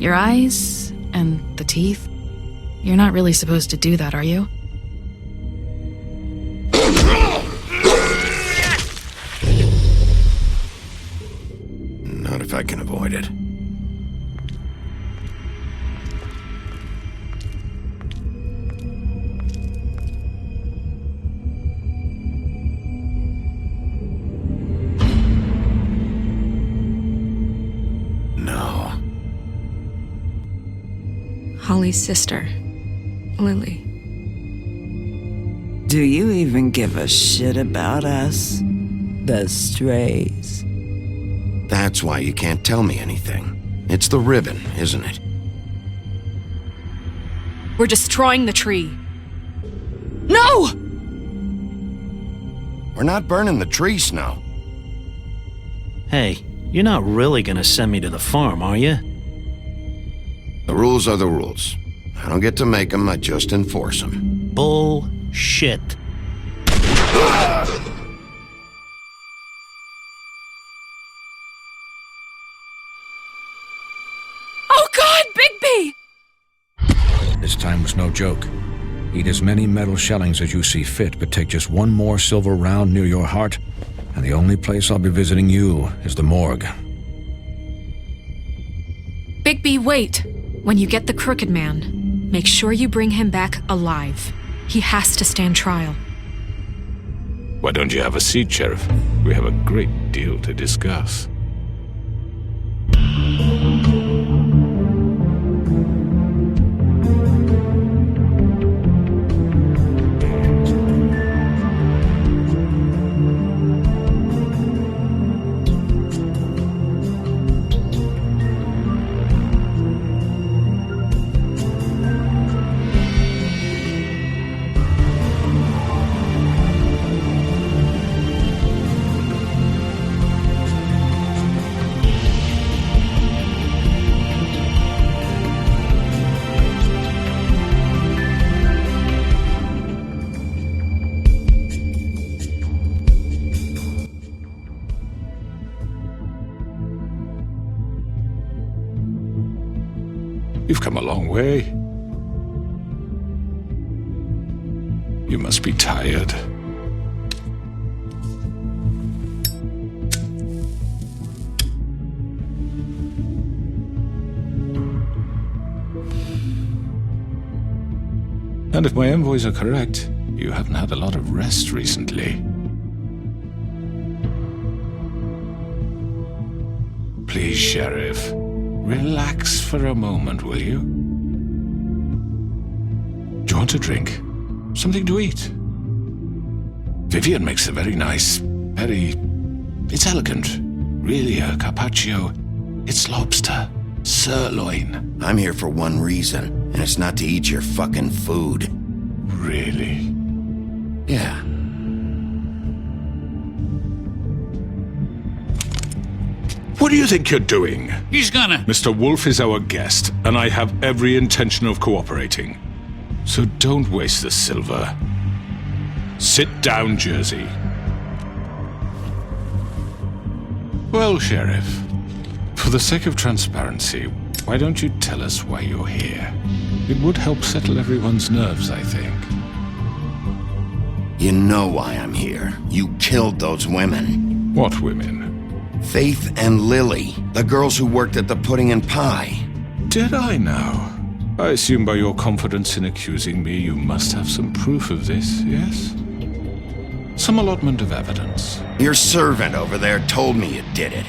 Your eyes and the teeth. You're not really supposed to do that, are you? Not if I can avoid it. No. Holly's sister, Lily. Do you even give a shit about us? The strays. That's why you can't tell me anything. It's the ribbon, isn't it? We're destroying the tree. No! We're not burning the tree, Snow. Hey, you're not really gonna send me to the farm, are you? The rules are the rules. I don't get to make them, I just enforce them. Bullshit. Oh God, Bigby! This time was no joke. Eat as many metal shellings as you see fit, but take just one more silver round near your heart, and the only place I'll be visiting you is the morgue. Bigby, wait. When you get the Crooked Man, make sure you bring him back alive. He has to stand trial. Why don't you have a seat, Sheriff? We have a great deal to discuss. You've come a long way. You must be tired. And if my envoys are correct, you haven't had a lot of rest recently. Please, Sheriff. Relax for a moment, will you? Do you want a drink? Something to eat? Vivian makes a very nice, it's elegant. Really a carpaccio. It's lobster. Sirloin. I'm here for one reason, and it's not to eat your fucking food. Really? Yeah. What do you think you're doing? He's gonna... Mr. Wolf is our guest, and I have every intention of cooperating. So don't waste the silver. Sit down, Jersey. Well, Sheriff, for the sake of transparency, why don't you tell us why you're here? It would help settle everyone's nerves, I think. You know why I'm here. You killed those women. What women? Faith and Lily, the girls who worked at the Pudding and Pie. Did I now? I assume by your confidence in accusing me, you must have some proof of this, yes? Some allotment of evidence. Your servant over there told me you did it.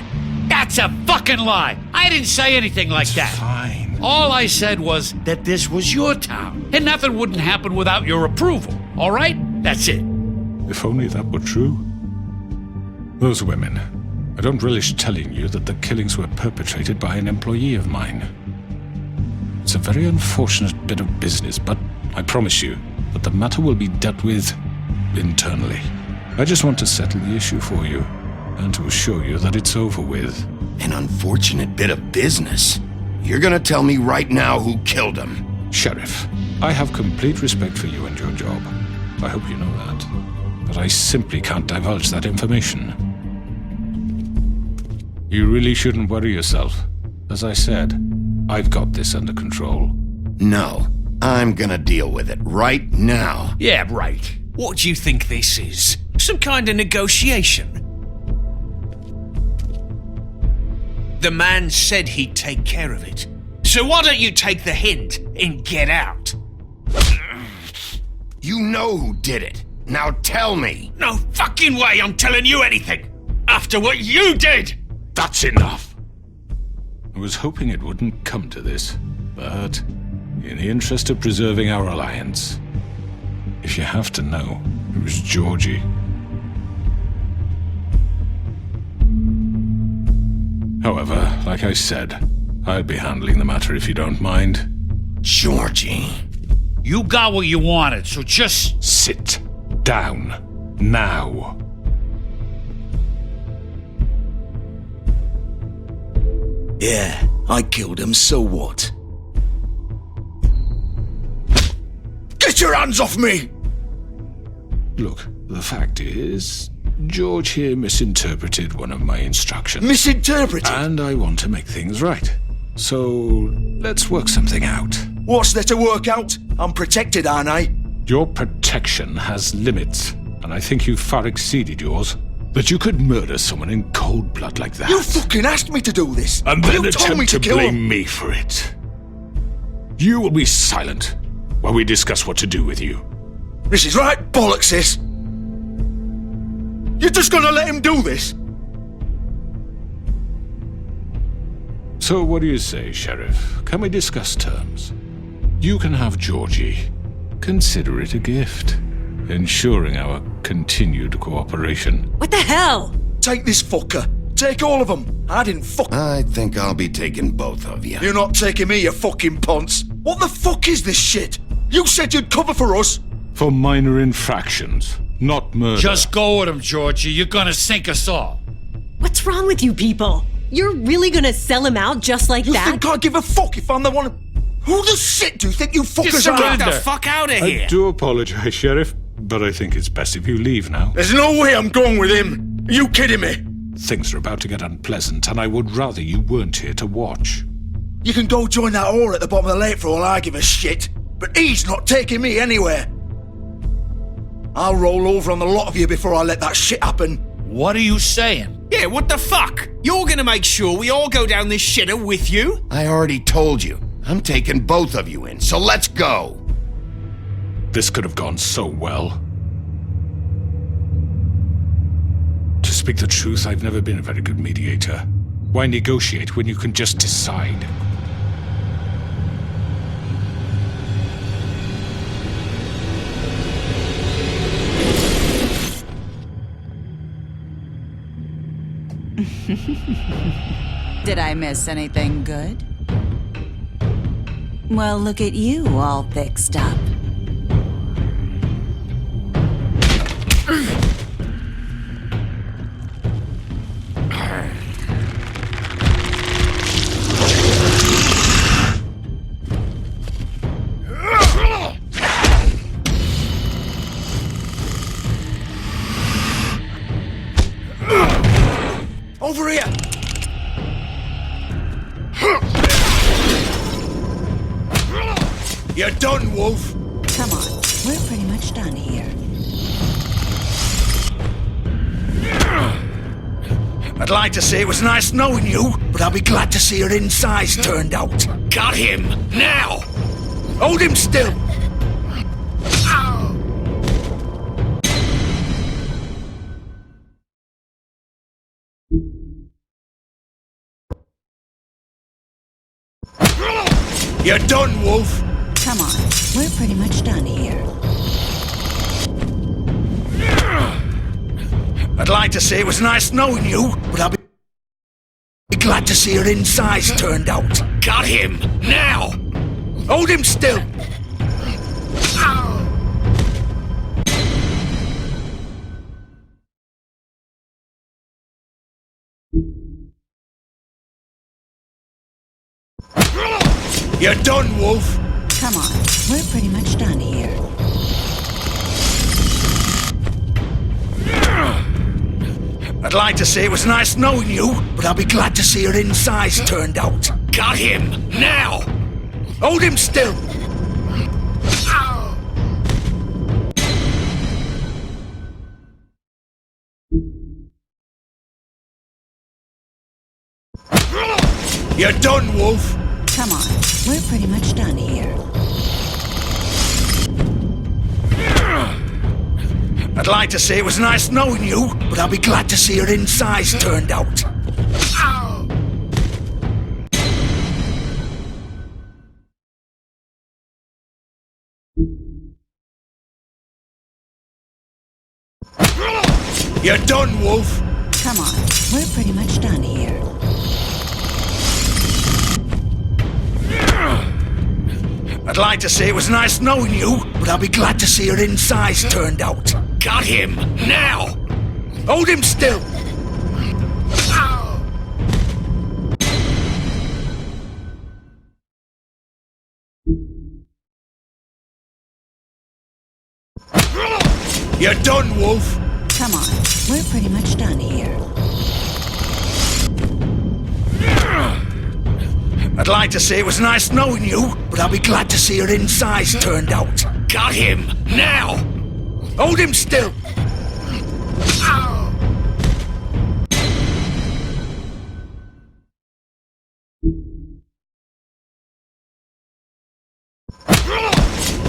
That's a fucking lie! I didn't say anything like that. Fine. All I said was that this was your town, and nothing wouldn't happen without your approval, all right? That's it. If only that were true. Those women. I don't relish telling you that the killings were perpetrated by an employee of mine. It's a very unfortunate bit of business, but I promise you that the matter will be dealt with internally. I just want to settle the issue for you, and to assure you that it's over with. An unfortunate bit of business? You're gonna tell me right now who killed him? Sheriff, I have complete respect for you and your job. I hope you know that. But I simply can't divulge that information. You really shouldn't worry yourself. As I said, I've got this under control. No, I'm gonna deal with it right now. Yeah, right. What do you think this is? Some kind of negotiation? The man said he'd take care of it. So why don't you take the hint and get out? You know who did it. Now tell me. No fucking way I'm telling you anything! After what you did! That's enough! I was hoping it wouldn't come to this, but in the interest of preserving our alliance, if you have to know, it was Georgie. However, like I said, I'll be handling the matter if you don't mind. Georgie. You got what you wanted, so just... Sit down. Now. Yeah, I killed him, so what? Get your hands off me! Look, the fact is, George here misinterpreted one of my instructions. Misinterpreted? And I want to make things right. So, let's work something out. What's there to work out? I'm protected, aren't I? Your protection has limits, and I think you've far exceeded yours. That you could murder someone in cold blood like that. You fucking asked me to do this! And then you told me attempt to kill blame him. me for it. You will be silent while we discuss what to do with you. This is right bollocks, sis. You're just gonna let him do this? So what do you say, Sheriff? Can we discuss terms? You can have Georgie. Consider it a gift, ensuring our continued cooperation. What the hell? Take this fucker. Take all of them. I didn't fuck... I think I'll be taking both of you. You're not taking me, you fucking ponce. What the fuck is this shit? You said you'd cover for us. For minor infractions, not murder. Just go with him, Georgie. You're gonna sink us all. What's wrong with you people? You're really gonna sell him out just like You that? think I give a fuck if I'm the one... Who the shit do you think you fuckers are? Get the fuck out of here! I do apologize, Sheriff, but I think it's best if you leave now. There's no way I'm going with him. Are you kidding me? Things are about to get unpleasant, and I would rather you weren't here to watch. You can go join that whore at the bottom of the lake for all I give a shit. But he's not taking me anywhere. I'll roll over on the lot of you before I let that shit happen. What are you saying? Yeah, what the fuck? You're gonna make sure we all go down this shitter with you? I already told you. I'm taking both of you in, so let's go. This could have gone so well. To speak the truth, I've never been a very good mediator. Why negotiate when you can just decide? Did I miss anything good? Well, look at you, all fixed up. Over here! You're done, Wolf! Come on, we're pretty much done here. I'd like to say it was nice knowing you, but I'll be glad to see your insides turned out. Got him! Now! Hold him still! You're done, Wolf! Come on, we're pretty much done here. I'd like to say it was nice knowing you, but I'll be glad to see your insides turned out. Got him! Now! Hold him still! You're done, Wolf! Come on, we're pretty much done here. I'd like to say it was nice knowing you, but I'll be glad to see your insides turned out. Got him! Now! Hold him still! You're done, Wolf! Come on, we're pretty much done here. I'd like to say it was nice knowing you, but I'll be glad to see your insides turned out. You're done, Wolf! Come on, we're pretty much done here. I'd like to say it was nice knowing you, but I'll be glad to see your insides turned out. Got him! Now! Hold him still! You're done, Wolf! Come on, we're pretty much done here. I'd like to say it was nice knowing you, but I'll be glad to see your insides turned out. Got him! Now! Hold him still!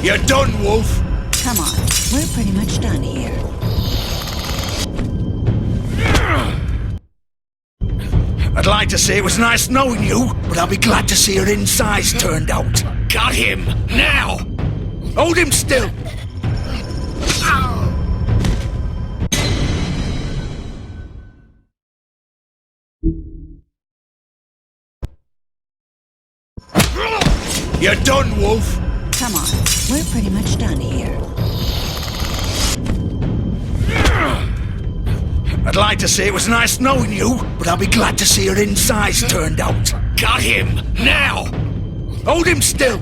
You're done, Wolf! Come on, we're pretty much done here. I'd like to say it was nice knowing you, but I'll be glad to see your insides turned out. Got him! Now! Hold him still! You're done, Wolf! Come on, we're pretty much done here. I'd like to say it was nice knowing you, but I'll be glad to see your insides turned out. Got him! Now! Hold him still!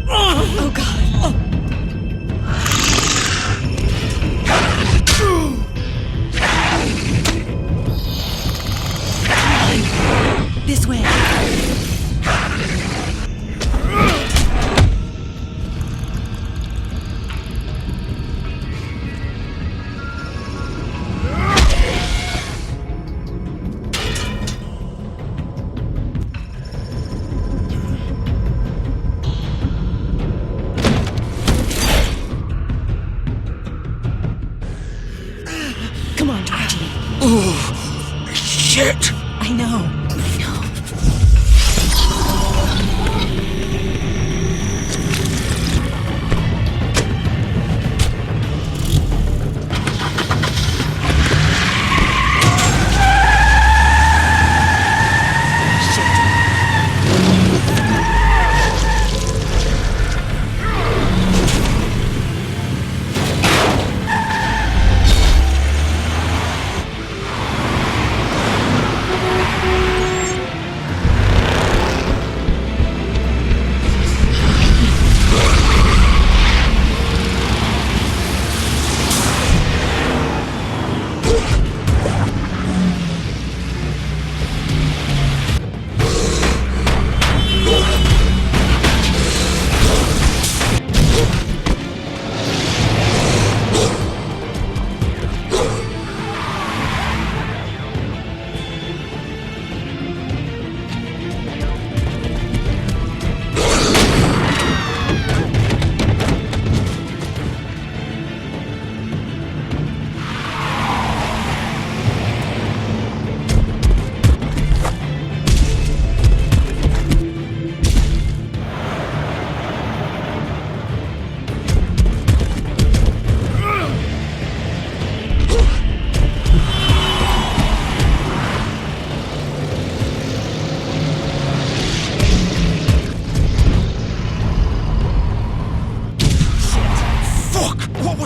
Oh, God. This way.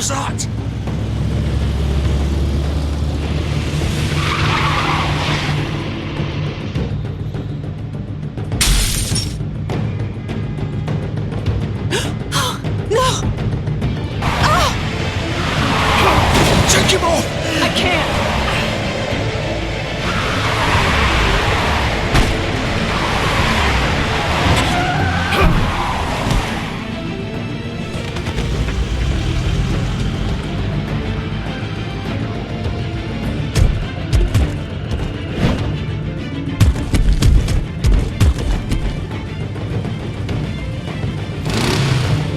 was that? No! Take him off! I can't!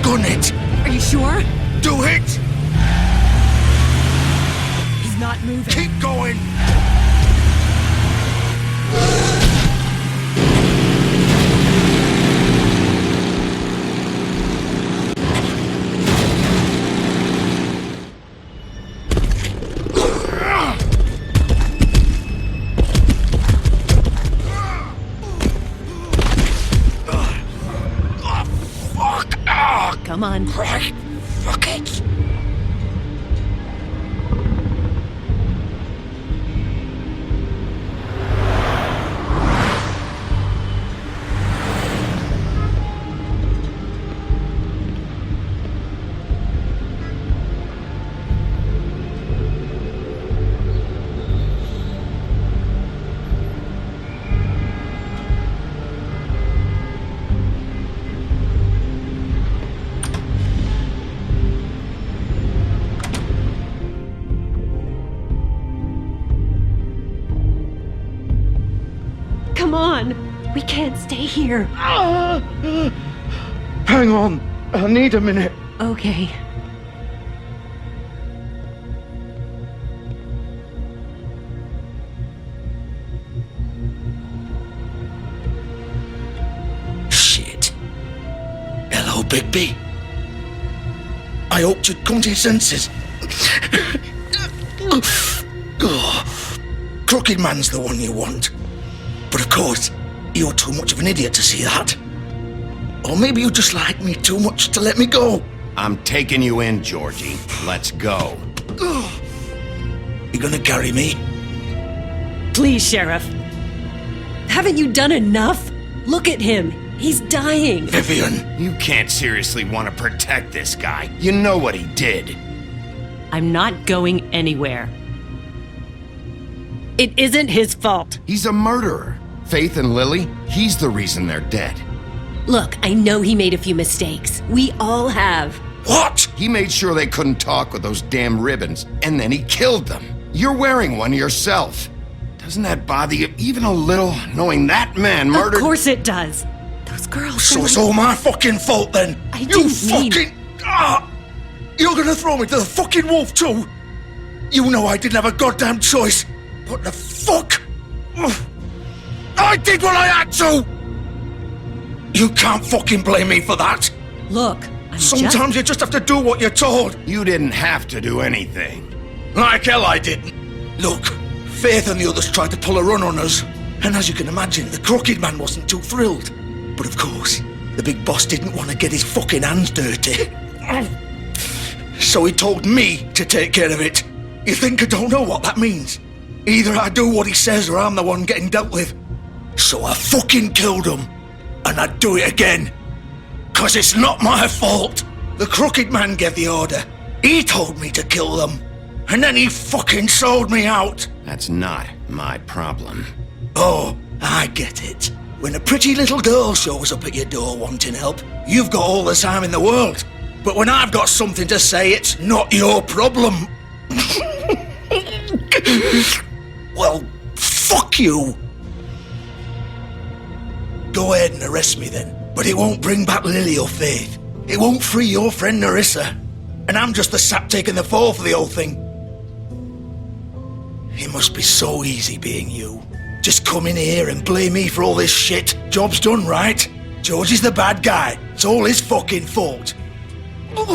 Gun it! Are you sure? Do it! He's not moving. Keep going! Come on. Right. Fuck it! Come on. We can't stay here. Hang on. I need a minute. Okay. Shit. Hello, Bigby. I hoped you'd come to your senses. Crooked Man's the one you want. But of course, you're too much of an idiot to see that. Or maybe you just like me too much to let me go. I'm taking you in, Georgie. Let's go. You gonna carry me? Please, Sheriff. Haven't you done enough? Look at him. He's dying. Vivian. You can't seriously want to protect this guy. You know what he did. I'm not going anywhere. It isn't his fault. He's a murderer. Faith and Lily, he's the reason they're dead. Look, I know he made a few mistakes. We all have. What? He made sure they couldn't talk with those damn ribbons, and then he killed them. You're wearing one yourself. Doesn't that bother you even a little, knowing that man murdered— Of course it does. Those girls— So it's all my fucking fault then? I didn't mean— You're gonna throw me to the fucking wolf too? You know I didn't have a goddamn choice. What the fuck? I did what I had to! You can't fucking blame me for that. Look, Sometimes you just have to do what you're told. You didn't have to do anything. Like hell I didn't. Look, Faith and the others tried to pull a run on us. And as you can imagine, the Crooked Man wasn't too thrilled. But of course, the big boss didn't want to get his fucking hands dirty. So he told me to take care of it. You think I don't know what that means? Either I do what he says or I'm the one getting dealt with. So I fucking killed him. And I'd do it again. 'Cause it's not my fault. The Crooked Man gave the order. He told me to kill them. And then he fucking sold me out. That's not my problem. Oh, I get it. When a pretty little girl shows up at your door wanting help, you've got all the time in the world. But when I've got something to say, it's not your problem. Well, fuck you. Go ahead and arrest me then. But it won't bring back Lily or Faith. It won't free your friend Narissa. And I'm just the sap taking the fall for the whole thing. It must be so easy being you. Just come in here and blame me for all this shit. Job's done, right? George is the bad guy. It's all his fucking fault. But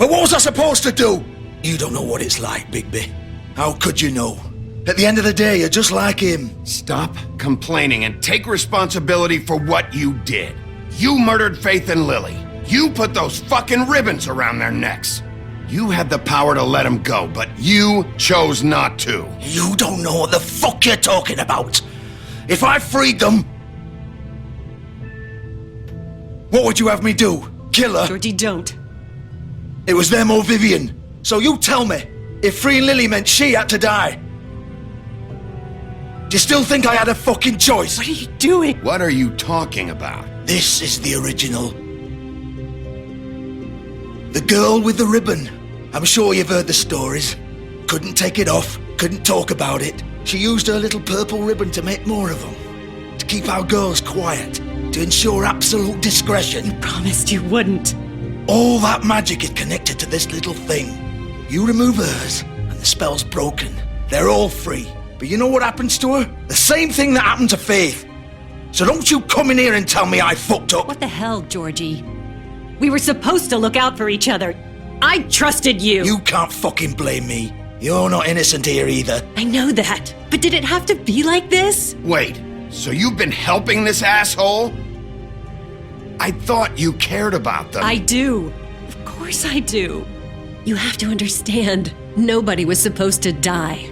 what was I supposed to do? You don't know what it's like, Bigby. How could you know? At the end of the day, you're just like him. Stop complaining and take responsibility for what you did. You murdered Faith and Lily. You put those fucking ribbons around their necks. You had the power to let them go, but you chose not to. You don't know what the fuck you're talking about. If I freed them... What would you have me do? Kill her? Georgie, don't. It was them or Vivian. So you tell me, if freeing Lily meant she had to die, do you still think I had a fucking choice? What are you doing? What are you talking about? This is the original. The girl with the ribbon. I'm sure you've heard the stories. Couldn't take it off, couldn't talk about it. She used her little purple ribbon to make more of them. To keep our girls quiet. To ensure absolute discretion. You promised you wouldn't. All that magic is connected to this little thing. You remove hers, and the spell's broken. They're all free. But you know what happens to her? The same thing that happened to Faith. So don't you come in here and tell me I fucked up. What the hell, Georgie? We were supposed to look out for each other. I trusted you. You can't fucking blame me. You're not innocent here either. I know that. But did it have to be like this? Wait, so you've been helping this asshole? I thought you cared about them. I do. Of course I do. You have to understand, nobody was supposed to die.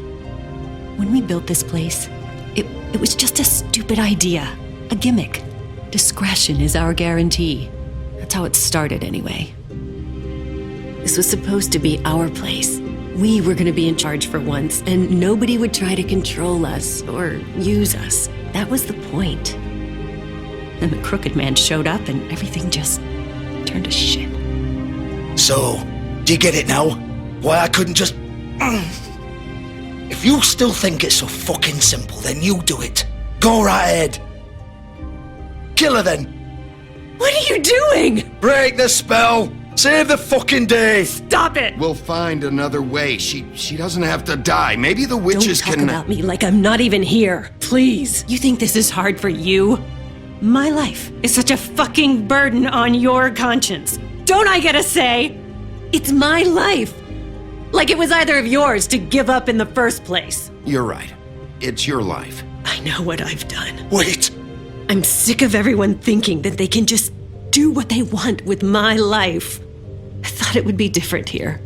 When we built this place, it was just a stupid idea. A gimmick. Discretion is our guarantee. That's how it started anyway. This was supposed to be our place. We were going to be in charge for once, and nobody would try to control us or use us. That was the point. Then the crooked man showed up and everything just turned to shit. So, do you get it now? Why I couldn't just... If you still think it's so fucking simple, then you do it. Go right ahead. Kill her then. What are you doing? Break the spell. Save the fucking day. Stop it. We'll find another way. She doesn't have to die. Maybe the witches Don't talk can... about me like I'm not even here. Please. You think this is hard for you? My life is such a fucking burden on your conscience. Don't I get a say? It's my life. Like it was either of yours to give up in the first place. You're right. It's your life. I know what I've done. Wait. I'm sick of everyone thinking that they can just do what they want with my life. I thought it would be different here.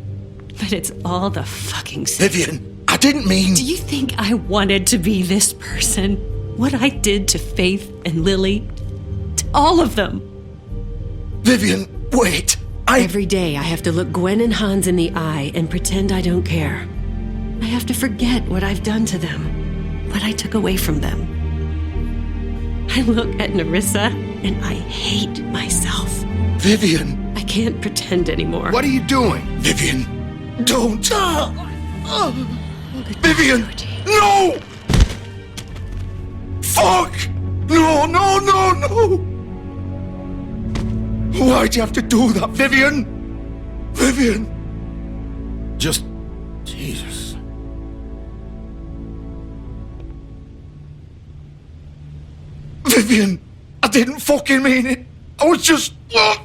But it's all the fucking same. Vivian, I didn't mean... Do you think I wanted to be this person? What I did to Faith and Lily? To all of them? Vivian, wait. Every day I have to look Gwen and Hans in the eye and pretend I don't care. I have to forget what I've done to them. What I took away from them. I look at Nerissa and I hate myself. Vivian. I can't pretend anymore. What are you doing? Vivian, don't. Vivian, no! Fuck! No, no, no, no! Why'd you have to do that, Vivian? Vivian! Just... Jesus. Vivian, I didn't fucking mean it. I was just... Oh!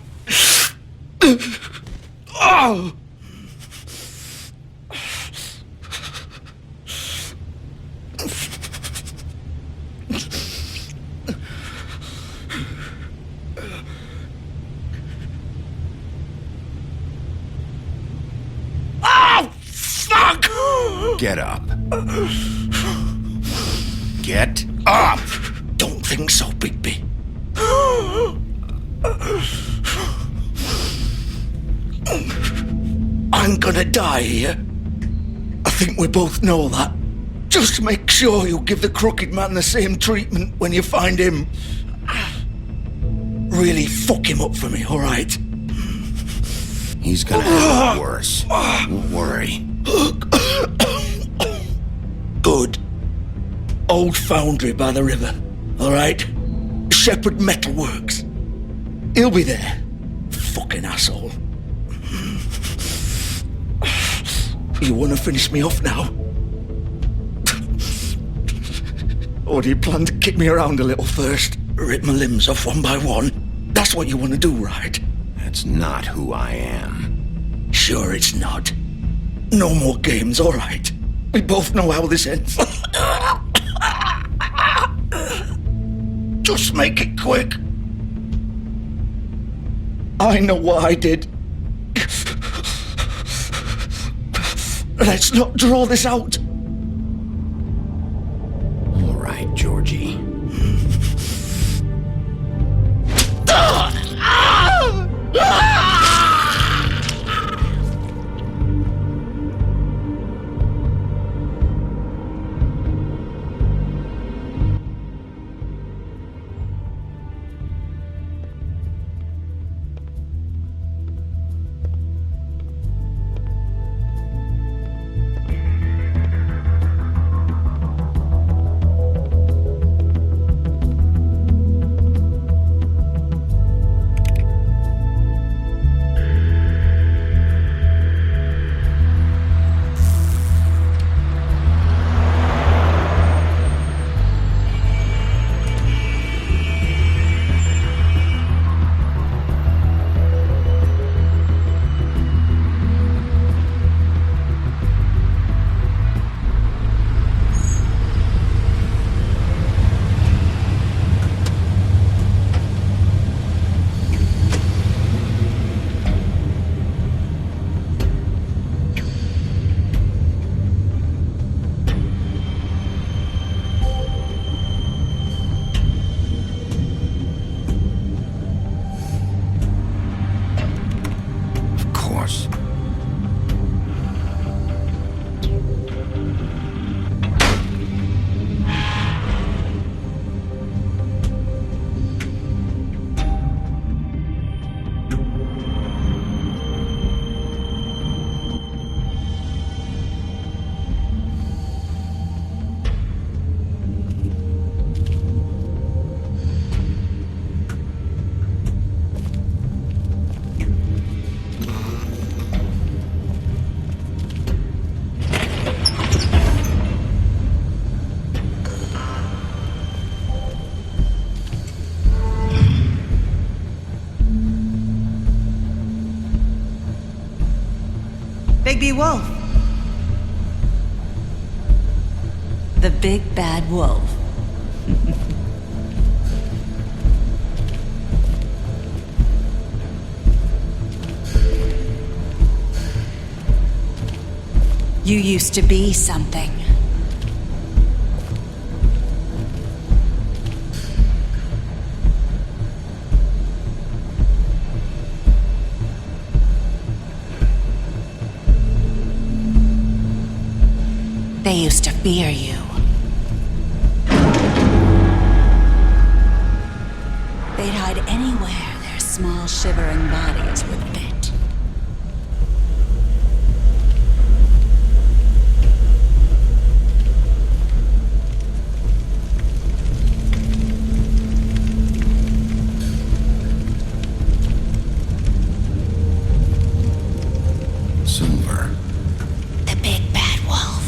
Get up. Get up! Don't think so, Bigby. I'm gonna die here. I think we both know that. Just make sure you give the crooked man the same treatment when you find him. Really fuck him up for me, alright? He's gonna have it worse. Don't worry. Good. Old foundry by the river, alright? Shepherd Metalworks. He'll be there. Fucking asshole. You wanna finish me off now? Or do you plan to kick me around a little first? Rip my limbs off one by one? That's what you wanna do, right? That's not who I am. Sure it's not. No more games, alright? We both know how this ends. Just make it quick. I know what I did. Let's not draw this out. All right, Georgie. Bigby Wolf. The big bad wolf. You used to be something. They used to fear you. They'd hide anywhere their small, shivering bodies would fit. Silver. The big bad wolf.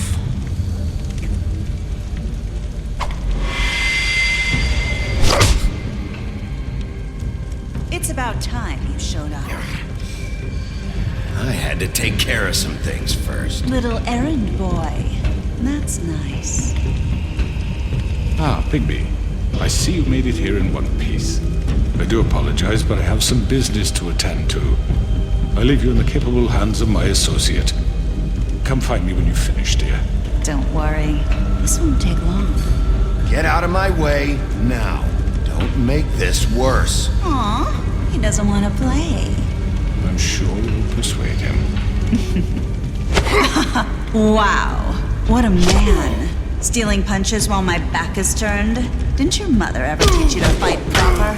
It's about time you showed up. I had to take care of some things first. Little errand boy. That's nice. Ah, Bigby. I see you made it here in one piece. I do apologize, but I have some business to attend to. I leave you in the capable hands of my associate. Come find me when you finish, dear. Don't worry. This won't take long. Get out of my way now. Don't make this worse. Aw, he doesn't want to play. I'm sure you'll persuade him. Wow, what a man. Stealing punches while my back is turned? Didn't your mother ever teach you to fight proper?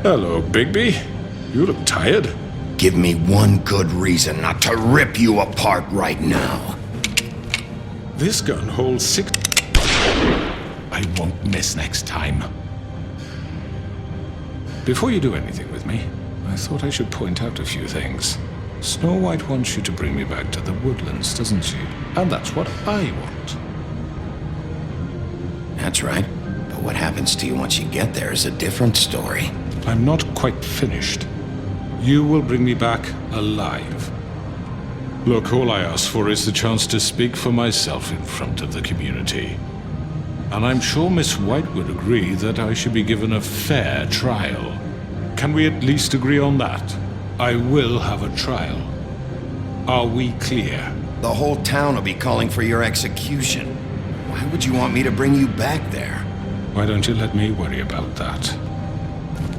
Hello, Bigby. You look tired. Give me one good reason not to rip you apart right now. This gun holds 6... I won't miss next time. Before you do anything with me, I thought I should point out a few things. Snow White wants you to bring me back to the woodlands, doesn't she? And that's what I want. That's right. But what happens to you once you get there is a different story. I'm not quite finished. You will bring me back alive. Look, all I ask for is the chance to speak for myself in front of the community. And I'm sure Miss White would agree that I should be given a fair trial. Can we at least agree on that? I will have a trial. Are we clear? The whole town will be calling for your execution. Why would you want me to bring you back there? Why don't you let me worry about that?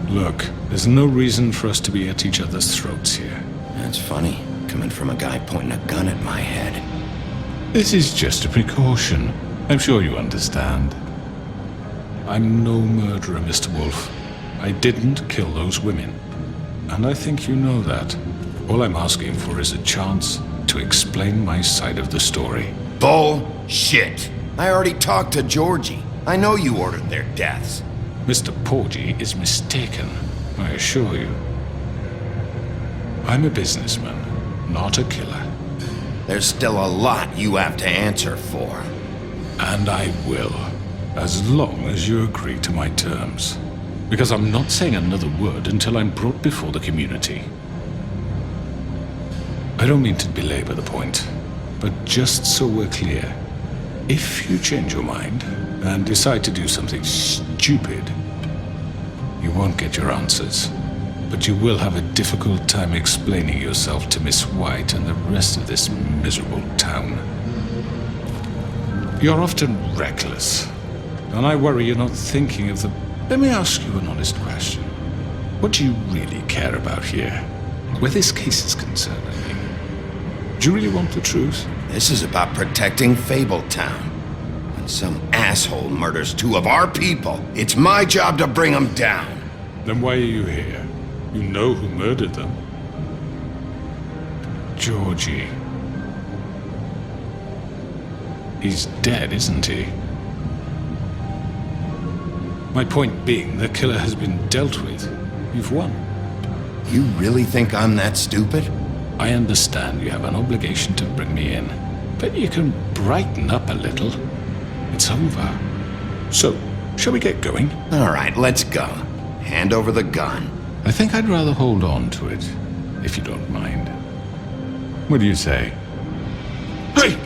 Look, there's no reason for us to be at each other's throats here. That's funny, coming from a guy pointing a gun at my head. This is just a precaution. I'm sure you understand. I'm no murderer, Mr. Wolf. I didn't kill those women. And I think you know that. All I'm asking for is a chance to explain my side of the story. Bullshit! I already talked to Georgie. I know you ordered their deaths. Mr. Porgy is mistaken, I assure you. I'm a businessman, not a killer. There's still a lot you have to answer for. And I will, as long as you agree to my terms. Because I'm not saying another word until I'm brought before the community. I don't mean to belabor the point, but just so we're clear, if you change your mind and decide to do something stupid, you won't get your answers. But you will have a difficult time explaining yourself to Miss White and the rest of this miserable town. You're often reckless, and I worry you're not thinking of the... Let me ask you an honest question. What do you really care about here? Where this case is concerned, I mean. Do you really want the truth? This is about protecting Fabletown. When some asshole murders 2 of our people, it's my job to bring them down. Then why are you here? You know who murdered them. Georgie. He's dead, isn't he? My point being, the killer has been dealt with. You've won. You really think I'm that stupid? I understand you have an obligation to bring me in, but you can brighten up a little. It's over. So, shall we get going? All right, let's go. Hand over the gun. I think I'd rather hold on to it, if you don't mind. What do you say? Hey!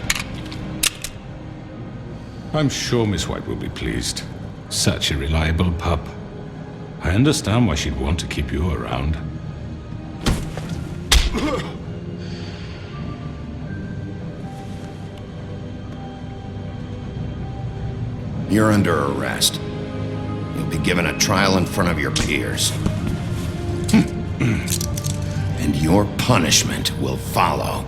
I'm sure Miss White will be pleased. Such a reliable pup. I understand why she'd want to keep you around. You're under arrest. You'll be given a trial in front of your peers. And your punishment will follow.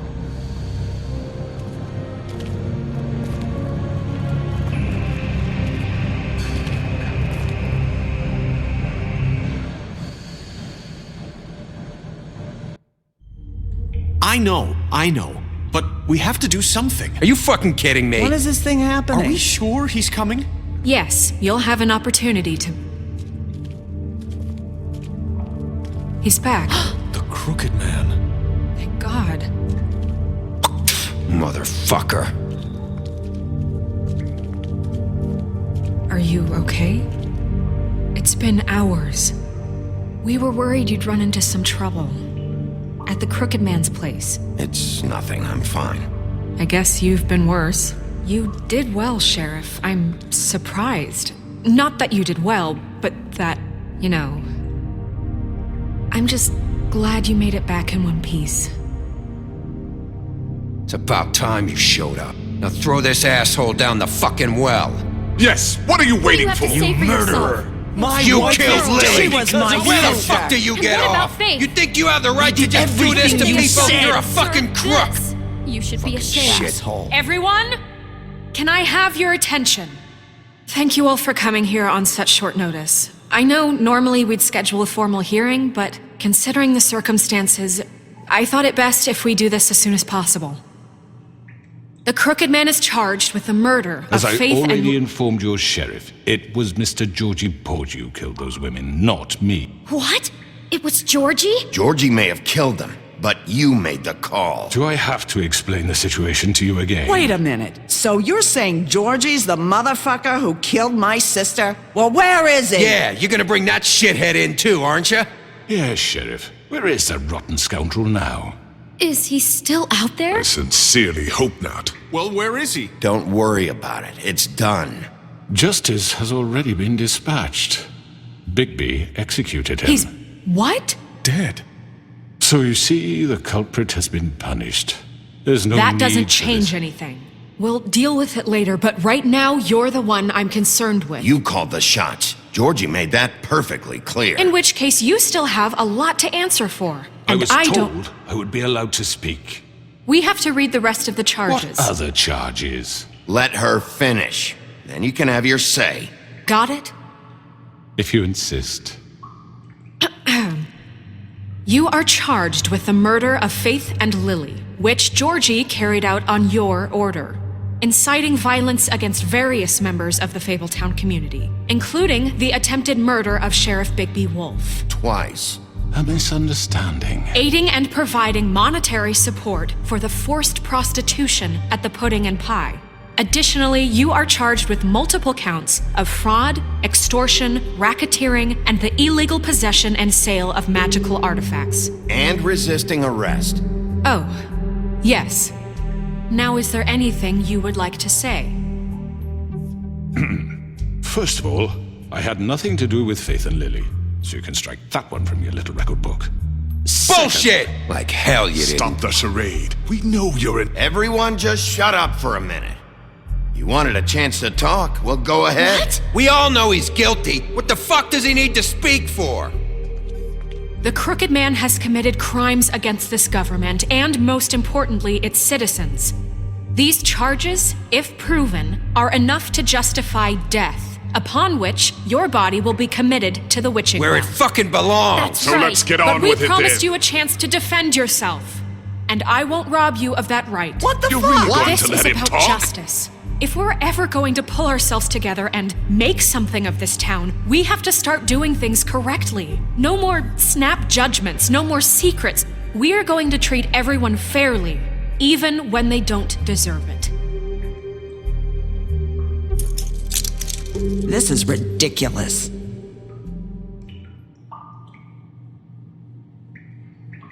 I know. But we have to do something. Are you fucking kidding me? When is this thing happening? Are we sure he's coming? Yes, you'll have an opportunity to... He's back. The Crooked Man. Thank God. Motherfucker. Are you okay? It's been hours. We were worried you'd run into some trouble. At the Crooked Man's place. It's nothing, I'm fine. I guess you've been worse. You did well, Sheriff. I'm surprised. Not that you did well, but that, you know... I'm just glad you made it back in one piece. It's about time you showed up. Now throw this asshole down the fucking well. Yes, what are you waiting for? You murderer! You killed Lily! Where the fuck do you get off? Faith? You think you have the right to just do this to people? You're a fucking crook! You should be ashamed. Shithole. Everyone, can I have your attention? Thank you all for coming here on such short notice. I know normally we'd schedule a formal hearing, but considering the circumstances, I thought it best if we do this as soon as possible. The Crooked Man is charged with the murder of As I Faith already and... informed your sheriff, it was Mr. Georgie Porgy who killed those women, not me. What? It was Georgie? Georgie may have killed them, but you made the call. Do I have to explain the situation to you again? Wait a minute. So you're saying Georgie's the motherfucker who killed my sister? Well, where is he? Yeah, you're gonna bring that shithead in too, aren't you? Yes, Sheriff. Where is that rotten scoundrel now? Is he still out there? I sincerely hope not. Well, where is he? Don't worry about it. It's done. Justice has already been dispatched. Bigby executed him. He's... what? Dead. So you see, the culprit has been punished. There's no That need doesn't for change this. anything. We'll deal with it later, but right now, you're the one I'm concerned with. You called the shots. Georgie made that perfectly clear. In which case, you still have a lot to answer for. I And was don't... told I would be allowed to speak. We have to read the rest of the charges. What other charges? Let her finish. Then you can have your say. Got it? If you insist. You are charged with the murder of Faith and Lily, which Georgie carried out on your order, inciting violence against various members of the Fabletown community, including the attempted murder of Sheriff Bigby Wolf. Twice. A misunderstanding. Aiding and providing monetary support for the forced prostitution at the Pudding and Pie. Additionally, you are charged with multiple counts of fraud, extortion, racketeering, and the illegal possession and sale of magical artifacts. And resisting arrest. Oh, yes. Now, is there anything you would like to say? First of all, I had nothing to do with Faith and Lily, so you can strike that one from your little record book. Bullshit! Like hell you didn't. Stop the charade. We know you're an... Everyone just shut up for a minute. You wanted a chance to talk, well, go ahead. What? We all know he's guilty. What the fuck does he need to speak for? The Crooked Man has committed crimes against this government and, most importantly, its citizens. These charges, if proven, are enough to justify death, upon which your body will be committed to the witching Where it well. fucking belongs. That's So right. let's get on But we with it promised then. you a chance to defend yourself, and I won't rob you of that right. What the You're fuck? really going This to is let him about talk? justice. If we're ever going to pull ourselves together and make something of this town, we have to start doing things correctly. No more snap judgments, no more secrets. We are going to treat everyone fairly, even when they don't deserve it. This is ridiculous.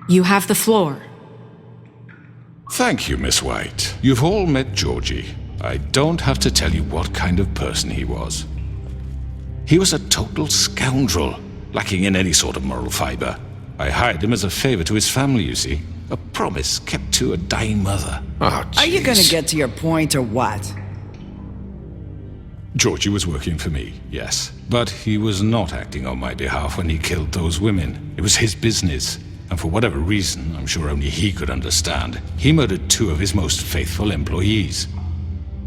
You have the floor. Thank you, Miss White. You've all met Georgie. I don't have to tell you what kind of person he was. He was a total scoundrel, lacking in any sort of moral fiber. I hired him as a favor to his family, you see. A promise kept to a dying mother. Oh, Are you jeez. gonna get to your point or what? Georgie was working for me, yes. But he was not acting on my behalf when he killed those women. It was his business. And for whatever reason, I'm sure only he could understand, he murdered 2 of his most faithful employees.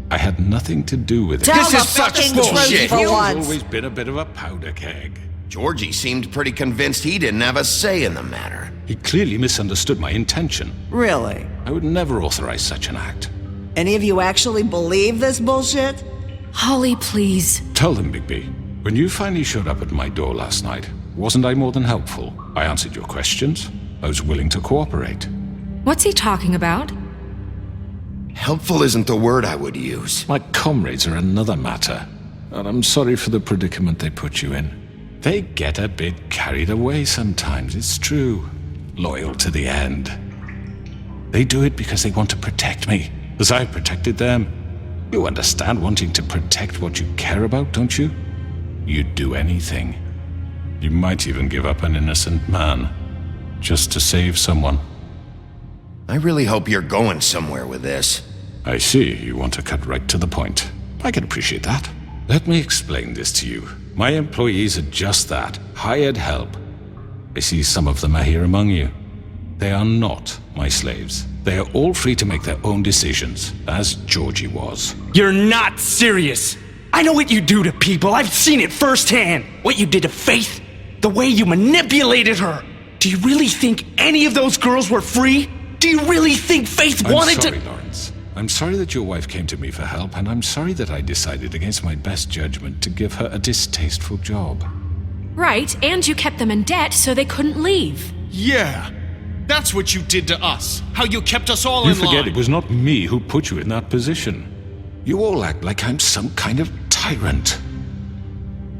I had nothing to do with it. Tell This the is such fucking bullshit. truth for He's once. always been a bit of a powder keg. Georgie seemed pretty convinced he didn't have a say in the matter. He clearly misunderstood my intention. Really? I would never authorize such an act. Any of you actually believe this bullshit? Holly, please. Tell them, Bigby, when you finally showed up at my door last night, wasn't I more than helpful? I answered your questions. I was willing to cooperate. What's he talking about? Helpful isn't the word I would use. My comrades are another matter, and I'm sorry for the predicament they put you in. They get a bit carried away sometimes, it's true. Loyal to the end. They do it because they want to protect me, as I protected them. You understand wanting to protect what you care about, don't you? You'd do anything. You might even give up an innocent man, just to save someone. I really hope you're going somewhere with this. I see you want to cut right to the point. I can appreciate that. Let me explain this to you. My employees are just that, hired help. I see some of them are here among you. They are not my slaves. They are all free to make their own decisions, as Georgie was. You're not serious! I know what you do to people. I've seen it firsthand. What you did to Faith, the way you manipulated her. Do you really think any of those girls were free? Do you really think Faith wanted to... I'm sorry, Lawrence. I'm sorry that your wife came to me for help, and I'm sorry that I decided against my best judgment to give her a distasteful job. Right, and you kept them in debt so they couldn't leave. Yeah, that's what you did to us. How you kept us all in line. You forget it was not me who put you in that position. You all act like I'm some kind of tyrant.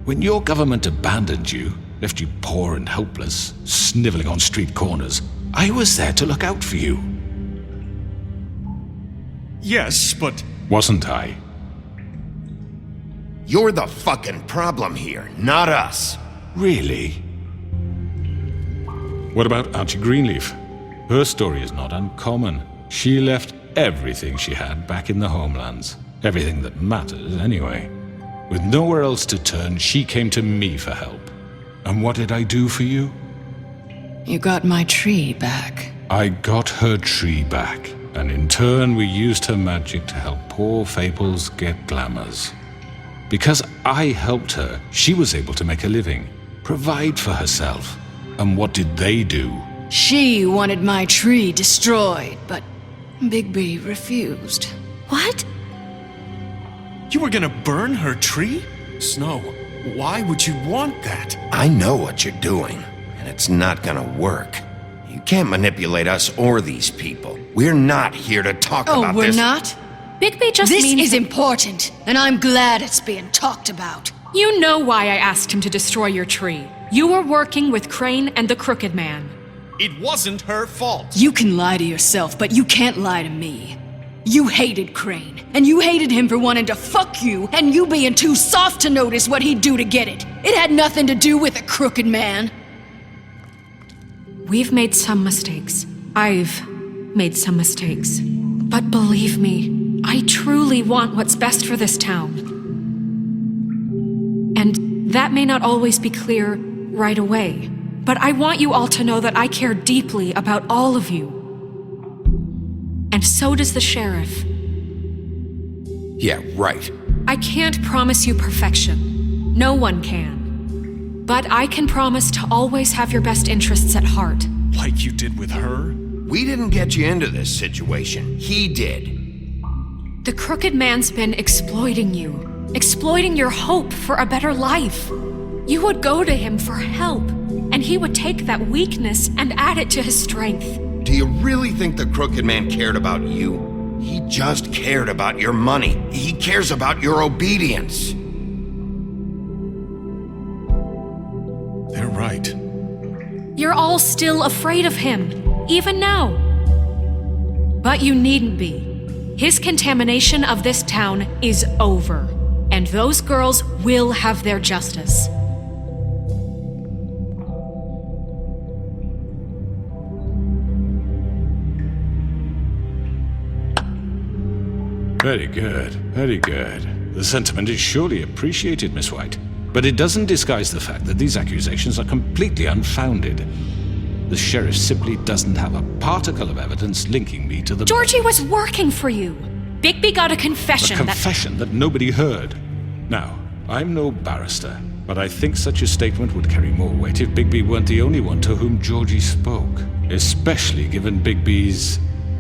When your government abandoned you, left you poor and helpless, sniveling on street corners, I was there to look out for you. Yes, but... Wasn't I? You're the fucking problem here, not us. Really? What about Auntie Greenleaf? Her story is not uncommon. She left everything she had back in the homelands. Everything that matters, anyway. With nowhere else to turn, she came to me for help. And what did I do for you? You got my tree back. I got her tree back, and in turn we used her magic to help poor Fables get glamours. Because I helped her, she was able to make a living, provide for herself. And what did they do? She wanted my tree destroyed, but Bigby refused. What? You were gonna burn her tree? Snow, why would you want that? I know what you're doing, and it's not gonna work. You can't manipulate us or these people. We're not here to talk about this. Oh, we're not? Bigby just This means... is important, and I'm glad it's being talked about. You know why I asked him to destroy your tree. You were working with Crane and the Crooked Man. It wasn't her fault. You can lie to yourself, but you can't lie to me. You hated Crane, and you hated him for wanting to fuck you, and you being too soft to notice what he'd do to get it. It had nothing to do with the Crooked Man. We've made some mistakes. I've made some mistakes. But believe me, I truly want what's best for this town. And that may not always be clear right away, but I want you all to know that I care deeply about all of you. And so does the sheriff. Yeah, right. I can't promise you perfection. No one can. But I can promise to always have your best interests at heart. Like you did with her? We didn't get you into this situation. He did. The Crooked Man's been exploiting you. Exploiting your hope for a better life. You would go to him for help, and he would take that weakness and add it to his strength. Do you really think the Crooked Man cared about you? He just cared about your money. He cares about your obedience. They're right. You're all still afraid of him, even now. But you needn't be. His contamination of this town is over, and those girls will have their justice. Very good, very good. The sentiment is surely appreciated, Miss White. But it doesn't disguise the fact that these accusations are completely unfounded. The sheriff simply doesn't have a particle of evidence linking me to the... Georgie was working for you. Bigby got a confession A confession that nobody heard. Now, I'm no barrister, but I think such a statement would carry more weight if Bigby weren't the only one to whom Georgie spoke. Especially given Bigby's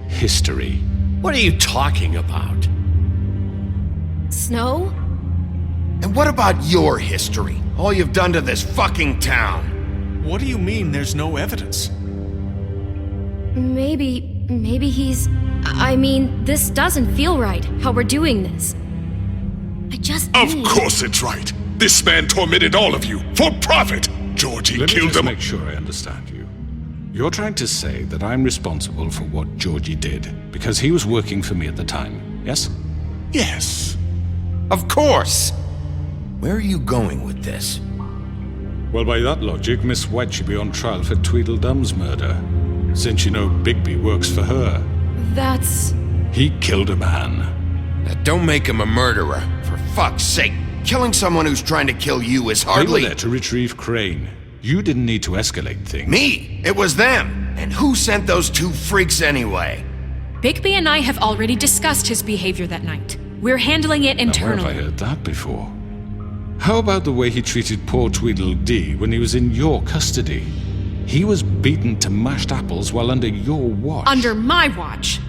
history. What are you talking about? Snow? And what about your history? All you've done to this fucking town? What do you mean there's no evidence? Maybe he's... I mean, this doesn't feel right, how we're doing this. I just Of course it's right. This man tormented all of you, for profit. Georgie Let me killed just him. make sure I understand you. You're trying to say that I'm responsible for what Georgie did, because he was working for me at the time, yes? Yes. Of course! Where are you going with this? Well, by that logic, Miss White should be on trial for Tweedledum's murder, since you know Bigby works for her. That's... He killed a man. Now, don't make him a murderer. For fuck's sake. Killing someone who's trying to kill you is hardly... They were there to retrieve Crane. You didn't need to escalate things. Me? It was them. And who sent those two freaks anyway? Bigby and I have already discussed his behavior that night. We're handling it Now, where internally. have I heard that before? How about the way he treated poor Tweedledee when he was in your custody? He was beaten to mashed apples while under your watch. Under my watch.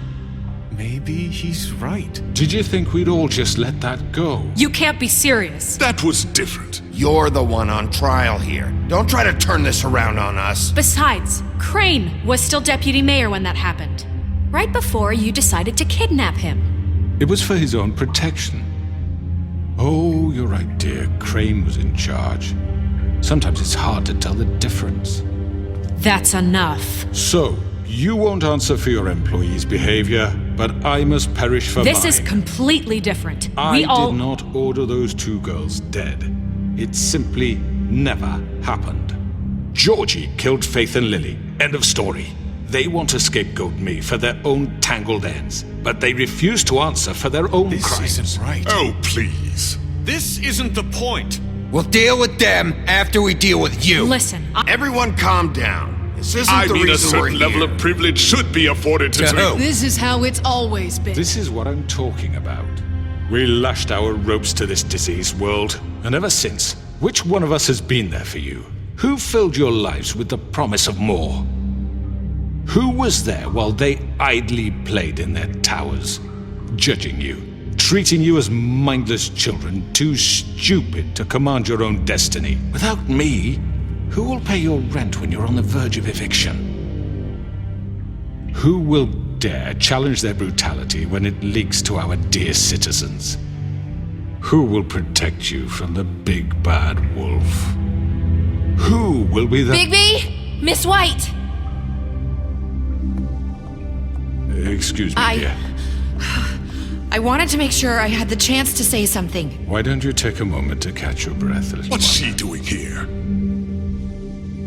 Maybe he's right. Did you think we'd all just let that go? You can't be serious. That was different. You're the one on trial here. Don't try to turn this around on us. Besides, Crane was still deputy mayor when that happened. Right before you decided to kidnap him. It was for his own protection. Oh, you're right, dear. Crane was in charge. Sometimes it's hard to tell the difference. That's enough. So, you won't answer for your employees' behavior, but I must perish for This mine. is completely different. I We all... did not order those 2 girls dead. It simply never happened. Georgie killed Faith and Lily. End of story. They want to scapegoat me for their own tangled ends, but they refuse to answer for their own crimes. This isn't right. Oh, please. This isn't the point. We'll deal with them after we deal with you. Listen, Everyone calm down. This isn't I the mean, a reason we're certain level here. of privilege should be afforded to who? This is how it's always been. This is what I'm talking about. We lashed our ropes to this diseased world, and ever since, which one of us has been there for you? Who filled your lives with the promise of more? Who was there while they idly played in their towers, judging you, treating you as mindless children, too stupid to command your own destiny? Without me, who will pay your rent when you're on the verge of eviction? Who will dare challenge their brutality when it leaks to our dear citizens? Who will protect you from the big bad wolf? Who will be the... Bigby? Miss White! Excuse me, dear. I wanted to make sure I had the chance to say something. Why don't you take a moment to catch your breath a little What's while? she doing here?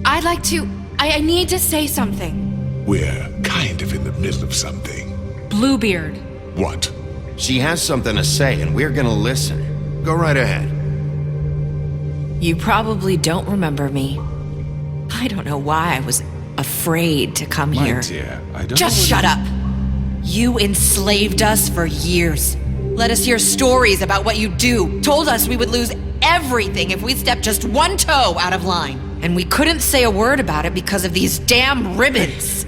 I'd like to... I need to say something. We're kind of in the middle of something. Bluebeard. What? She has something to say, and we're gonna listen. Go right ahead. You probably don't remember me. I don't know why I was afraid to come My here. dear, I don't Just know shut up. You enslaved us for years. Let us hear stories about what you do. Told us we would lose everything if we stepped just one toe out of line. And we couldn't say a word about it because of these damn ribbons.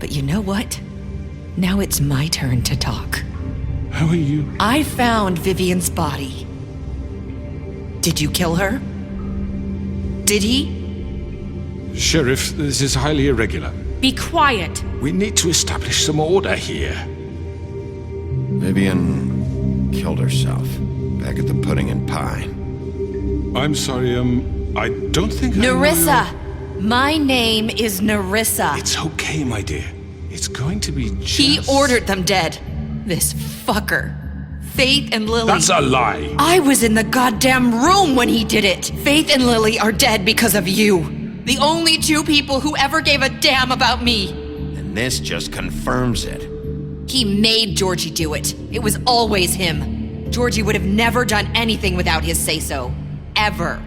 But you know what? Now it's my turn to talk. How are you? I found Vivian's body. Did you kill her? Did he? Sheriff, this is highly irregular. Be quiet. We need to establish some order here. Vivian killed herself back at the Pudding and Pie. I'm sorry, I don't think I know Nerissa! My name is Nerissa. It's okay, my dear. It's going to be just... He ordered them dead. This fucker. Faith and Lily. That's a lie. I was in the goddamn room when he did it. Faith and Lily are dead because of you. The only 2 people who ever gave a damn about me. And this just confirms it. He made Georgie do it. It was always him. Georgie would have never done anything without his say-so. Ever.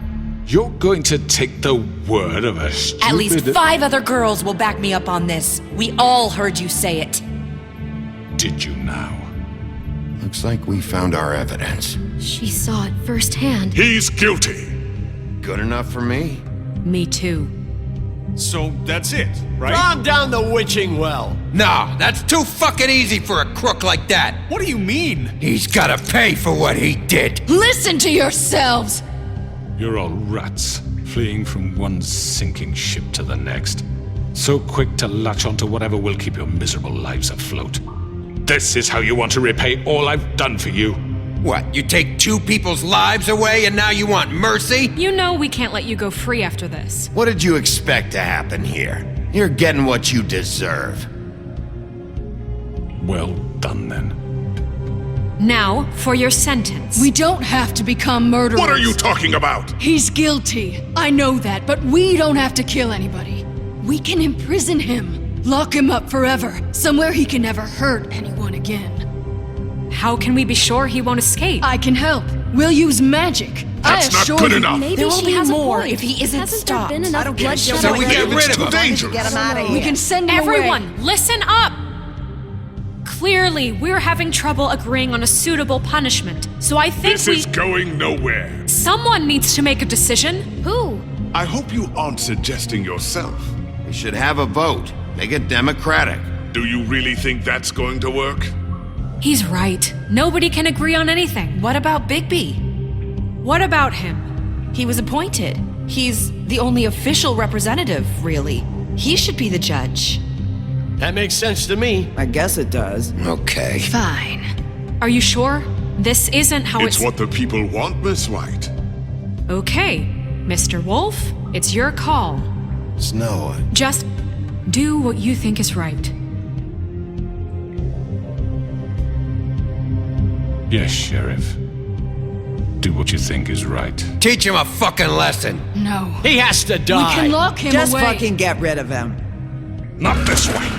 You're going to take the word of a stupid... At least 5 other girls will back me up on this. We all heard you say it. Did you now? Looks like we found our evidence. She saw it firsthand. He's guilty. Good enough for me. Me too. So that's it, right? Calm down the witching well. Nah, that's too fucking easy for a crook like that. What do you mean? He's gotta pay for what he did. Listen to yourselves! You're all rats, fleeing from one sinking ship to the next. So quick to latch onto whatever will keep your miserable lives afloat. This is how you want to repay all I've done for you. What, you take 2 people's lives away and now you want mercy? You know we can't let you go free after this. What did you expect to happen here? You're getting what you deserve. Well done, then. Now, for your sentence. We don't have to become murderers. What are you talking about? He's guilty. I know that, but we don't have to kill anybody. We can imprison him. Lock him up forever. Somewhere he can never hurt anyone again. How can we be sure he won't escape? I can help. We'll use magic. That's I not assure good you. enough. Maybe There will she be has more a point. if he isn't Hasn't stopped. there been enough I don't care. bloodshed So we get already? rid of him. Dangerous. Get him out of here. We can send him Everyone, away. listen up! Clearly, we're having trouble agreeing on a suitable punishment. So I think This is going nowhere. Someone needs to make a decision. Who? I hope you aren't suggesting yourself. We should have a vote. Make it democratic. Do you really think that's going to work? He's right. Nobody can agree on anything. What about Bigby? What about him? He was appointed. He's the only official representative, really. He should be the judge. That makes sense to me. I guess it does. Okay. Fine. Are you sure? This isn't how It's what the people want, Miss White. Okay, Mr. Wolf, it's your call. Snow. Just do what you think is right. Yes, Sheriff. Do what you think is right. Teach him a fucking lesson. No. He has to die. We can lock him Just away. fucking get rid of him. Not this way.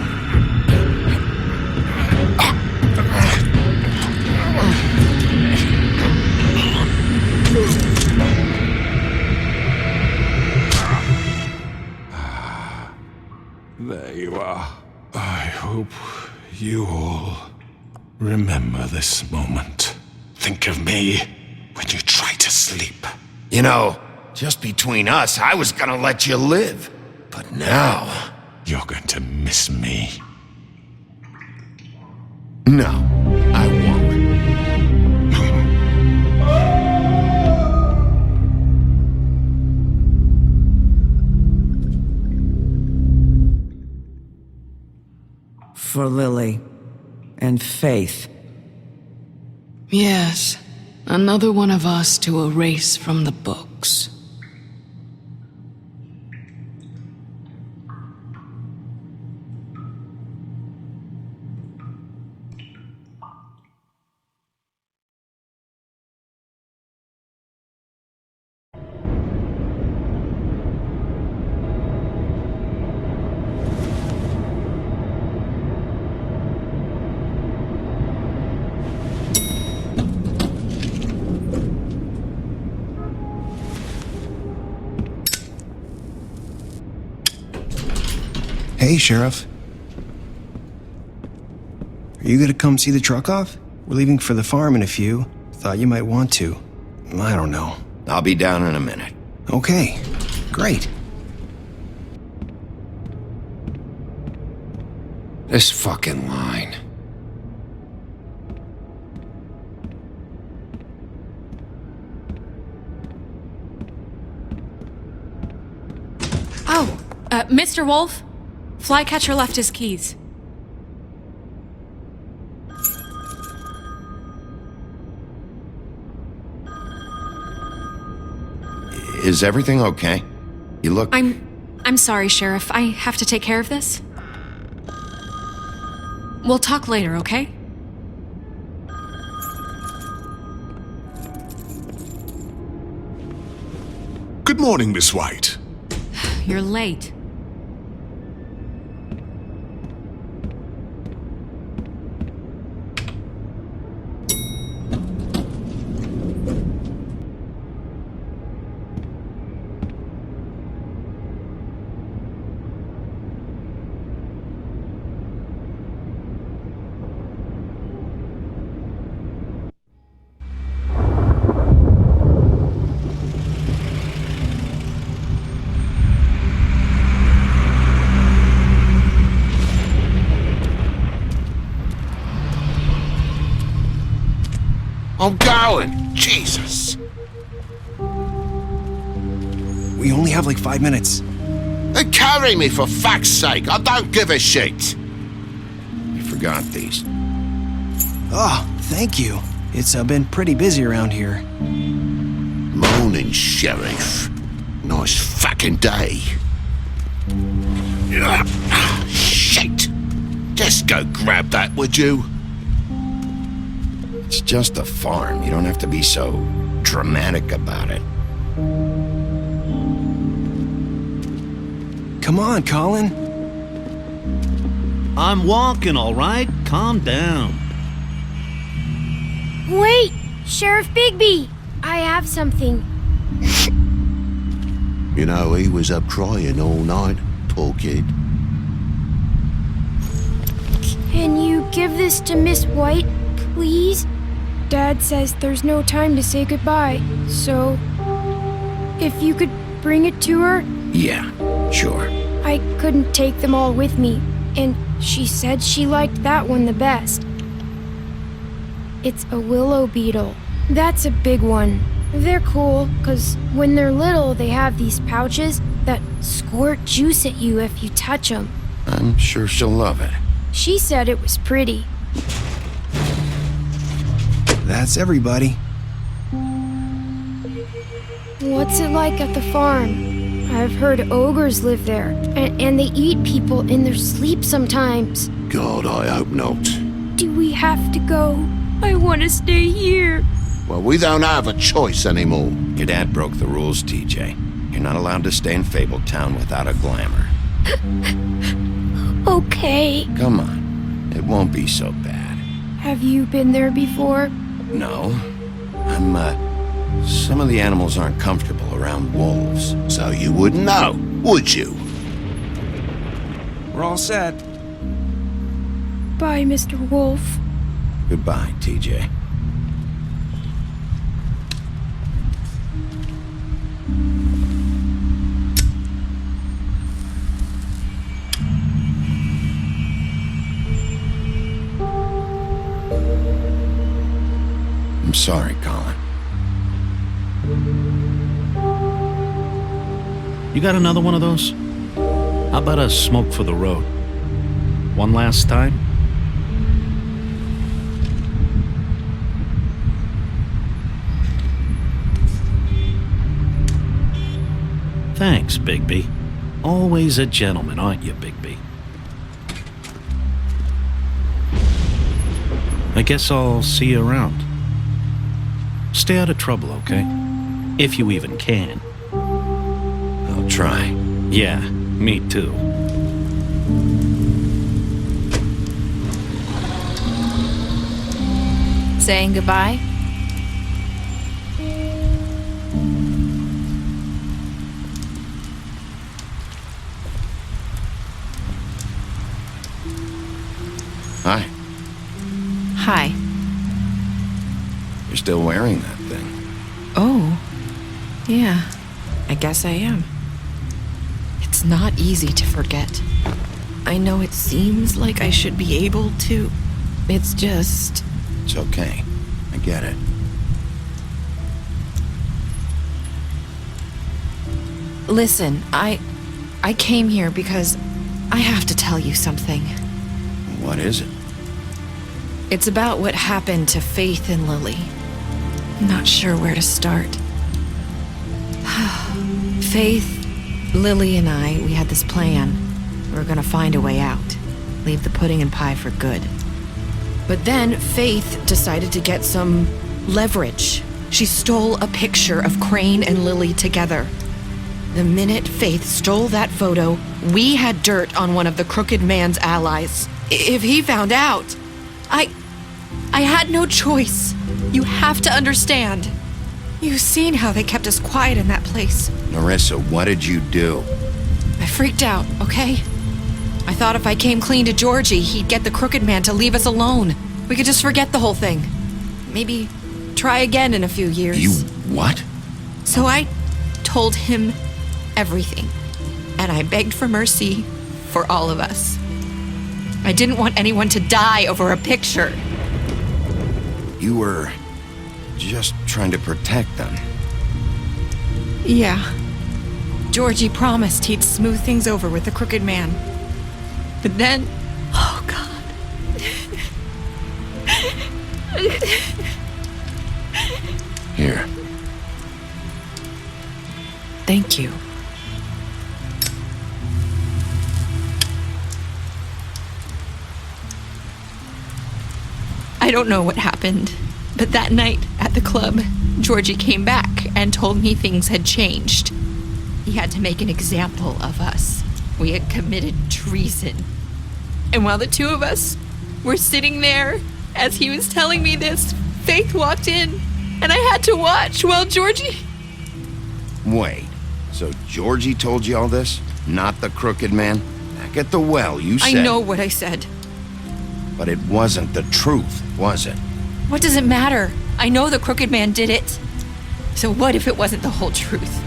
There you are. I hope you all remember this moment. Think of me when you try to sleep. You know, just between us, I was gonna let you live. But now... You're going to miss me. No, I won't. For Lily and Faith. Yes, another one of us to erase from the books. Hey, Sheriff. Are you gonna come see the truck off? We're leaving for the farm in a few. Thought you might want to. I don't know. I'll be down in a minute. Okay, great. This fucking line. Oh, Mr. Wolf? Flycatcher left his keys. Is everything okay? You look... I'm sorry, Sheriff. I have to take care of this. We'll talk later, okay? Good morning, Miss White. You're late. I'm going! Jesus! We only have like 5 minutes. Then carry me for fuck's sake! I don't give a shit! You forgot these. Oh, thank you. It's been pretty busy around here. Morning, Sheriff. Nice fucking day. Shit! Just go grab that, would you? It's just a farm. You don't have to be so dramatic about it. Come on, Colin. I'm walking, all right? Calm down. Wait! Sheriff Bigby! I have something. You know, he was up crying all night, poor kid. Can you give this to Miss White, please? Dad says there's no time to say goodbye, so if you could bring it to her? Yeah, sure. I couldn't take them all with me, and she said she liked that one the best. It's a willow beetle. That's a big one. They're cool, 'cause when they're little, they have these pouches that squirt juice at you if you touch them. I'm sure she'll love it. She said it was pretty. That's everybody. What's it like at the farm? I've heard ogres live there, and they eat people in their sleep sometimes. God, I hope not. Do we have to go? I want to stay here. Well, we don't have a choice anymore. Your dad broke the rules, TJ. You're not allowed to stay in Fabletown without a glamour. Okay. Come on. It won't be so bad. Have you been there before? No. Some of the animals aren't comfortable around wolves. So you wouldn't know, would you? We're all set. Bye, Mr. Wolf. Goodbye, TJ. I'm sorry, Colin. You got another one of those? How about a smoke for the road? One last time? Thanks, Bigby. Always a gentleman, aren't you, Bigby? I guess I'll see you around. Stay out of trouble, okay? If you even can. I'll try. Yeah, me too. Saying goodbye? Hi. Hi. You're still wearing that thing. Oh. Yeah. I guess I am. It's not easy to forget. I know it seems like I should be able to. It's just... It's okay. I get it. Listen, I came here because I have to tell you something. What is it? It's about what happened to Faith and Lily. I'm not sure where to start. Faith, Lily, and I, we had this plan. We were gonna find a way out. Leave the pudding and pie for good. But then Faith decided to get some leverage. She stole a picture of Crane and Lily together. The minute Faith stole that photo, we had dirt on one of the Crooked Man's allies. If he found out, I had no choice. You have to understand. You've seen how they kept us quiet in that place. Narissa, what did you do? I freaked out, okay? I thought if I came clean to Georgie, he'd get the Crooked Man to leave us alone. We could just forget the whole thing. Maybe try again in a few years. You what? So I told him everything. And I begged for mercy for all of us. I didn't want anyone to die over a picture. You were just trying to protect them. Yeah. Georgie promised he'd smooth things over with the Crooked Man. But then... Oh, God. Here. Thank you. I don't know what happened, but that night at the club, Georgie came back and told me things had changed. He had to make an example of us. We had committed treason. And while the two of us were sitting there, as he was telling me this, Faith walked in, and I had to watch while Georgie... Wait, so Georgie told you all this? Not the Crooked Man? Back at the well, you said... I know what I said. But it wasn't the truth, was it? What does it matter? I know the Crooked Man did it. So what if it wasn't the whole truth?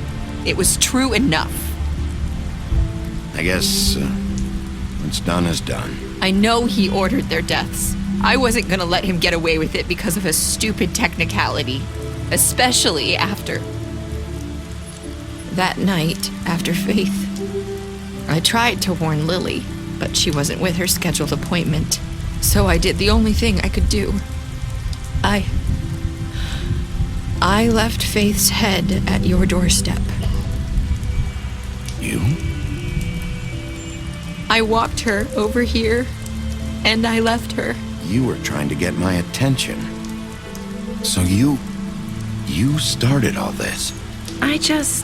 It was true enough. I guess what's done is done. I know he ordered their deaths. I wasn't gonna let him get away with it because of a stupid technicality. Especially after that night after Faith. I tried to warn Lily, but she wasn't with her scheduled appointment. So I did the only thing I could do. I left Faith's head at your doorstep. You? I walked her over here, and I left her. You were trying to get my attention. So you started all this. I just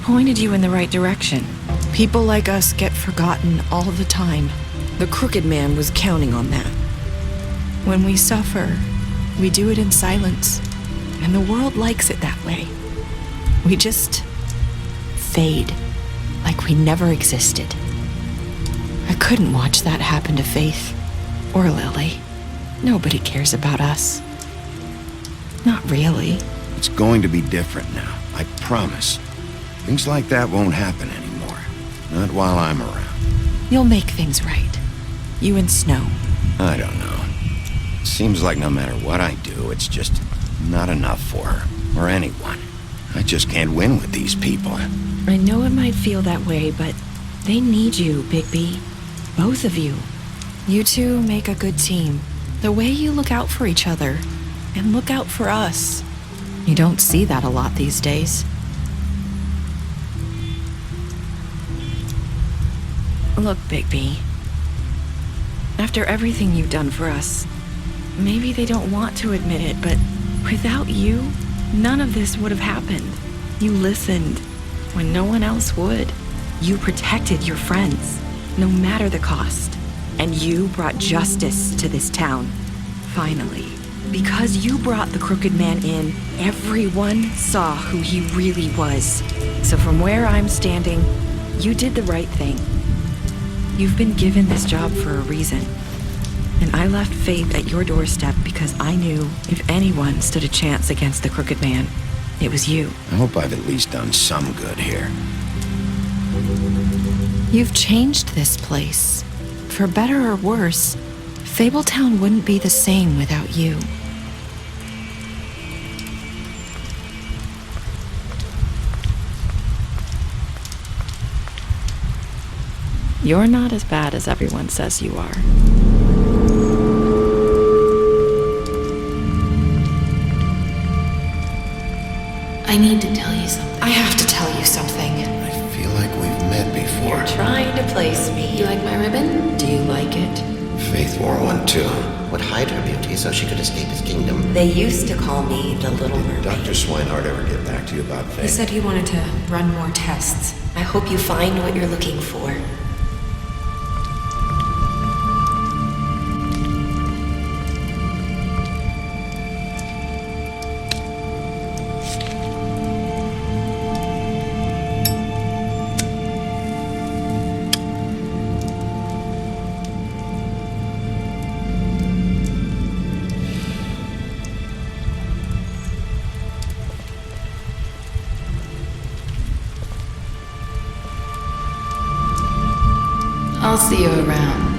pointed you in the right direction. People like us get forgotten all the time. The Crooked Man was counting on that. When we suffer, we do it in silence, and the world likes it that way. We just fade, like we never existed. I couldn't watch that happen to Faith, or Lily. Nobody cares about us. Not really. It's going to be different now, I promise. Things like that won't happen anymore. Not while I'm around. You'll make things right. You and Snow. I don't know. Seems like no matter what I do, it's just not enough for her, or anyone. I just can't win with these people. I know it might feel that way, but they need you, Bigby. Both of you. You two make a good team. The way you look out for each other, and look out for us. You don't see that a lot these days. Look, Bigby. After everything you've done for us, maybe they don't want to admit it, but without you, none of this would have happened. You listened when no one else would. You protected your friends, no matter the cost. And you brought justice to this town. Finally. Because you brought the Crooked Man in, everyone saw who he really was. So from where I'm standing, you did the right thing. You've been given this job for a reason. And I left Faith at your doorstep because I knew if anyone stood a chance against the Crooked Man, it was you. I hope I've at least done some good here. You've changed this place. For better or worse, Fabletown wouldn't be the same without you. You're not as bad as everyone says you are. I need to tell you something. I have to tell you something. I feel like we've met before. You're trying to place me. You like my ribbon? Do you like it? Faith wore one too. Would hide her beauty so she could escape his kingdom. They used to call me the Little Mermaid. Dr. Swinehart ever get back to you about Faith? He said he wanted to run more tests. I hope you find what you're looking for. I'll see you around.